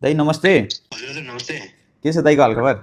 दाइ नमस्ते। हजुर हजुर नमस्ते। के छ दाइको हालखबर?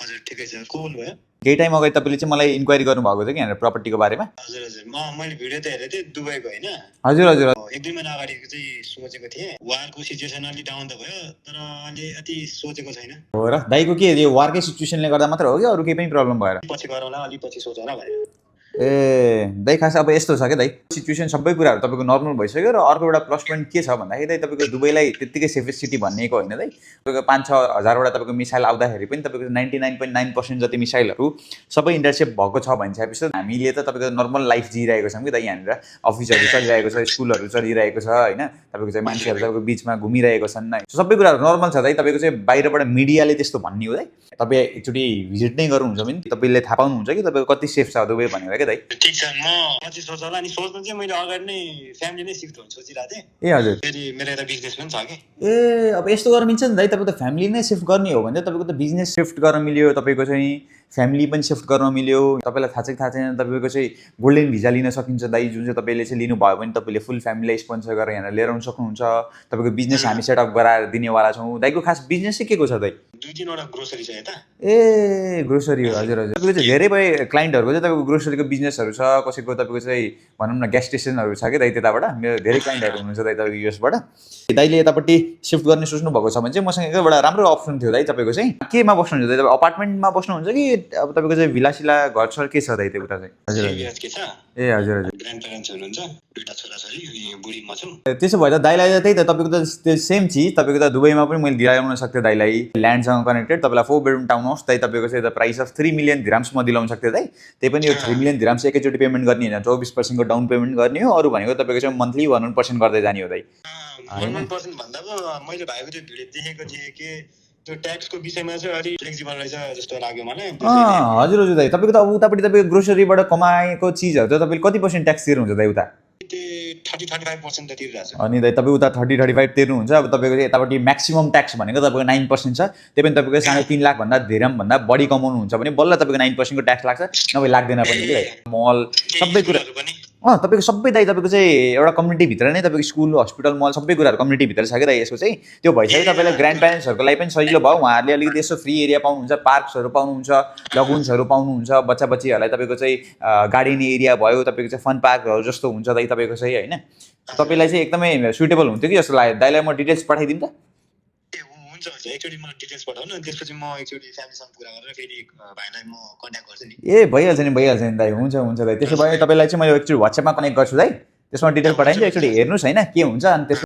हजुर ठिकै छ। को बोल्नुभयो? केही टाइम अगाडि तपाईँले चाहिँ मलाई इन्क्वायरी गर्नुभएको थियो कि यहाँनिर प्रपर्टीको बारेमा। हजुर हजुर मैले भिडियो त हेरेको थिएँ दुबईको होइन। हजुर हजुर। 1-2 महिना अगाडि चाहिँ सोचेको थिएँ। वारको सिचुएसन अलि डाउन त भयो तर अहिले अति सोचेको छैन। हो र दाइको के यो वारकै सिचुएसनले गर्दा मात्र हो कि अरू केही पनि प्रब्लम भएर? पछि गरौँला अलि पछि सोचौँला भनेर। ए दाइ खास अब यस्तो छ क्या दाइ, सिचुएसन सबै कुराहरू तपाईँको नर्मल भइसक्यो र अर्को एउटा प्लस पोइन्ट के छ भन्दाखेरि दाइ तपाईँको दुबईलाई त्यत्तिकै सेफेस्ट सिटी भनिएको होइन दाइ। तपाईँको 5-6 हजारवटा तपाईँको मिसाइल आउँदाखेरि पनि तपाईँको 99.9% जति मिसाइलहरू सबै इन्टरसेप्ट भएको छ भनिसकेपछि हामीले त तपाईँको नर्मल लाइफ जिइरहेको छौँ कि दाइ। यहाँनिर अफिसहरू चलिरहेको छ, स्कुलहरू चलिरहेको छ होइन, तपाईँको चाहिँ मान्छेहरू तपाईँको बिचमा घुमिरहेको छन्, सबै कुराहरू नर्मल छ दाइ। तपाईँको चाहिँ बाहिरबाट मिडियाले त्यस्तो भन्ने हो दाइ। तपाईँ एकचोटि भिजिट नै गर्नुहुन्छ भने तपाईँले थाहा पाउनुहुन्छ कि तपाईँको कति सेफ छ दुबई भनेर क्या दाइ। ठिक छ, म पछि सोचौँला। अनि सोच्नु चाहिँ मैले अगाडि नै फ्यामिली नै सिफ्ट हुन सोचिरहेको थिएँ। ए हजुर। फेरि मेरो यता बिजनेस पनि छ कि। ए अब यस्तो गर्न मिल्छ नि दाइ, तपाईँको त फ्यामिली नै सिफ्ट गर्ने हो भने तपाईँको त बिजनेस सिफ्ट गर्न मिल्यो, तपाईँको चाहिँ फ्यामिली पनि सिफ्ट गर्न मिल्यो। तपाईँलाई थाहा छ कि थाहा छैन, तपाईँको चाहिँ गोल्डन भिजा लिन सकिन्छ दाइ, जुन चाहिँ तपाईँले चाहिँ लिनुभयो भने तपाईँले फुल फ्यामिलीलाई स्पोन्सर गरेर यहाँ लिएर आउनु सक्नुहुन्छ। तपाईँको बिजनेस हामी सेटअप गराएर दिनेवाला छौँ। दाइको खास बिजनेस चाहिँ के को छ दाइ? 2-3 वटा ग्रोसरी छ यता। ए ग्रोसरी हो। हजुर हजुर। तपाईँको चाहिँ धेरै भयो क्लाइन्टहरूको चाहिँ तपाईँको ग्रोसरीको बिजनेसहरू छ, कसैको तपाईँको चाहिँ भनौँ न ग्यास स्टेसनहरू छ कि दाइ त्यताबाट। मेरो धेरै क्लाइन्टहरू हुनुहुन्छ दाइ तपाईँको युएसबाट। दाइले यतापट्टि सिफ्ट गर्ने सोच्नु भएको छ भने चाहिँ मसँग एउटा राम्रो अप्सन थियो दाइ। तपाईँको चाहिँ केमा बस्नुहुन्छ दाइ? तपाईँ अपार्टमेन्टमा बस्नुहुन्छ कि अब तपाईँको चाहिँ भिलासिला घर छ के छ दाइ त्यो कुरा चाहिँ? हजुर हजुर। के छ? ए हजुर हजुर। ग्रान्ड प्यारेन्ट्स हुनुहुन्छ, 2टा छोराछोरी अनि बुढी म छु। त्यसो भए त दाइलाई त त्यही त तपाईँको त त्यो सेम चिज तपाईँको त दुबईमा पनि मैले दिलाउन सक्थेँ दाइलाई। ल्यान्डसँग कनेक्टेड तपाईँलाई 4 बेडरुम टाउन हाउस दाइ। तपाईँको चाहिँ प्राइस अफ 3 मिलियन दिराम्समा दिलाउन सक्थेँ दाइ। त्यही पनि यो 3 मिलियन दिराम्स एकैचोटि पेमेन्ट गर्ने होइन, 24% को डाउन पेमेन्ट गर्ने हो। अरू भनेको तपाईँको चाहिँ मन्थली 1% गर्दै जाने हो दाइ। 1% भन्दा पो मैले भाइको त्यो भिडियो देखेको थिएँ कि त्यो ट्याक्सको विषयमा चाहिँ अलिक फ्लेक्सिबल रहेछ जस्तो लाग्यो मलाई। हजुर हजुर दाइ। तपाईँको त अब उतापट्टि तपाईँको ग्रोसरीबाट कमाएको चिजहरू त तपाईँले कति पर्सेन्ट ट्याक्स तिर्नुहुन्छ दाइ उता? 30-35% त तिरिरहेको छ। अनि दाइ तपाईँ उता 30-35 तिर्नुहुन्छ। अब तपाईँको चाहिँ यतापट्टि म्याक्सिमम ट्याक्स भनेको तपाईँको 9% छ। त्यही पनि तपाईँको 3.5 लाखभन्दा धेरैभन्दा बढी कमाउनुहुन्छ भने बल्ल तपाईँको 9% को ट्याक्स लाग्छ, नभए लाग्दैन पनि कि मल सबै कुरा। तपाईँको सबै दाइ तपाईँको चाहिँ एउटा कम्युनिटीभित्र नै तपाईँको स्कुल, हस्पिटल, मल सबै कुराहरू कम्युनिटीभित्र छ क्या दाइ यसको चाहिँ। त्यो भइसक्यो तपाईँलाई ग्रान्ड प्यारेन्ट्सहरूको लागि पनि सजिलो भयो। उहाँहरूले अलिकति यसो फ्री एरिया पाउनुहुन्छ, पार्क्सहरू पाउनुहुन्छ, लगुन्सहरू पाउनुहुन्छ। बच्चा बच्चीहरूलाई तपाईँको चाहिँ गार्डन एरिया भयो, तपाईँको चाहिँ फन पार्कहरू जस्तो हुन्छ दाइ तपाईँको चाहिँ होइन। तपाईँलाई चाहिँ एकदमै सुइटेबल हुन्थ्यो कि जस्तो लाग्यो। दाइलाई म डिटेल्स पठाइदिउँ त? हुन्छ हुन्छ, एकचोटि मलाई डिटेल्स पठाउनु, त्यसपछि म एकचोटि फ्यामिलीसँग कुरा गरेर फेरि भाइलाई म कन्ट्याक्ट गर्छु नि। ए भइहाल्छ नि दाइ। हुन्छ हुन्छ दाइ। त्यसो भए तपाईँलाई चाहिँ मैले एकचोटि व्हाट्सएपमा कनेक्ट गर्छु दाइ, त्यसमा डिटेल पठाइदिन्छु। एकचोटि हेर्नुहोस् होइन के हुन्छ। अनि त्यसमा